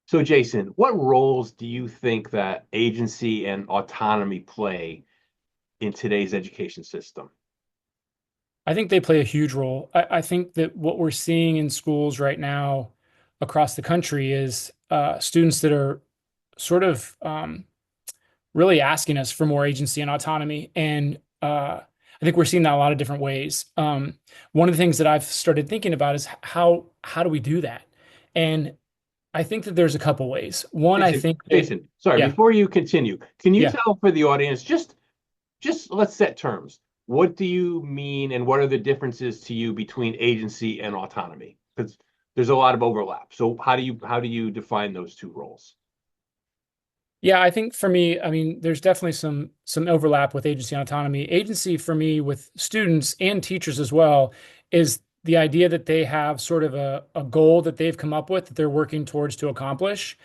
So, Jason, what roles do you think that agency and autonomy play in today's education system? I think they play a huge role. I think that what we're seeing in schools right now across the country is students that are sort of really asking us for more agency and autonomy. And I think we're seeing that a lot of different ways. One of the things that I've started thinking about is how do we do that? And I think that there's a couple ways. One, I Jason, think that, Jason, sorry, yeah, before you continue, can you yeah. tell for the audience just let's set terms. What do you mean and what are the differences to you between agency and autonomy? Because there's a lot of overlap. So how do you define those two roles? Yeah, I think for me, I mean, there's definitely some overlap with agency and autonomy. Agency for me with students and teachers as well is the idea that they have sort of a goal that they've come up with that they're working towards to accomplish.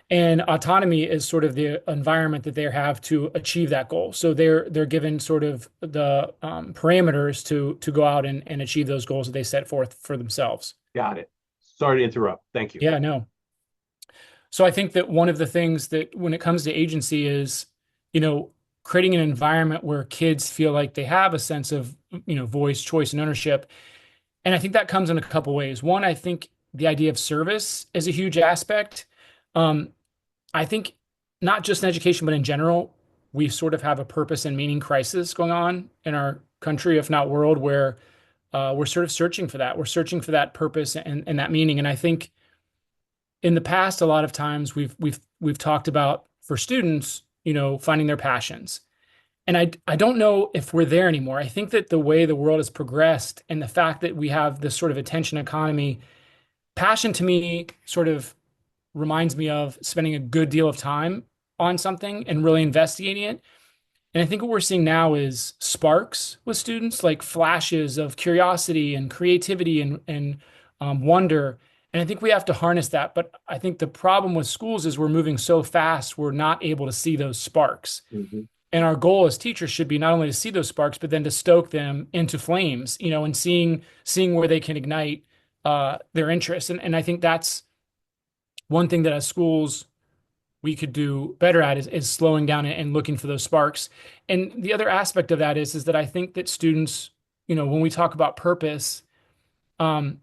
And autonomy is sort of the environment that they have to achieve that goal. So they're given sort of the parameters to go out and achieve those goals that they set forth for themselves. Got it. Sorry to interrupt. Thank you. Yeah, no. So I think that one of the things that when it comes to agency is, you know, creating an environment where kids feel like they have a sense of, voice, choice, and ownership. And I think that comes in a couple ways. One, I think the idea of service is a huge aspect. Um, I think not just in education, but in general, we sort of have a purpose and meaning crisis going on in our country, if not world, where we're sort of searching for that. We're searching for that purpose and that meaning. And I think in the past, a lot of times we've talked about for students, finding their passions. And I don't know if we're there anymore. I think that the way the world has progressed and the fact that we have this sort of attention economy, passion to me sort of reminds me of spending a good deal of time on something and really investigating it. And I think what we're seeing now is sparks with students, like flashes of curiosity and creativity and wonder. And I think we have to harness that. But I think the problem with schools is we're moving so fast, we're not able to see those sparks. Mhm. And our goal as teachers should be not only to see those sparks, but then to stoke them into flames, and seeing where they can ignite their interest. And I think that's one thing that as schools we could do better at is slowing down and looking for those sparks. And the other aspect of that is that I think that students, when we talk about purpose, um,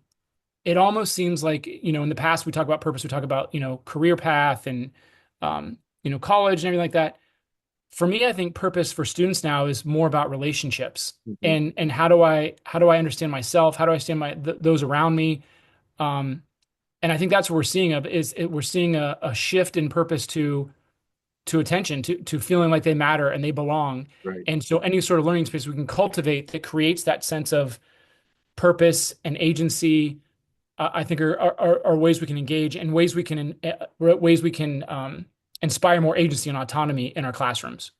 it almost seems like, in the past we talk about purpose, we talk about, career path and college and everything like that. For me, I think purpose for students now is more about relationships Mhm. and how do I understand myself? How do I understand those around me? Um, and I think that's what we're seeing we're seeing a shift in purpose to attention, to feeling like they matter and they belong. Right. And so any sort of learning space we can cultivate that creates that sense of purpose and agency, I think are ways we can engage and ways we can inspire more agency and autonomy in our classrooms.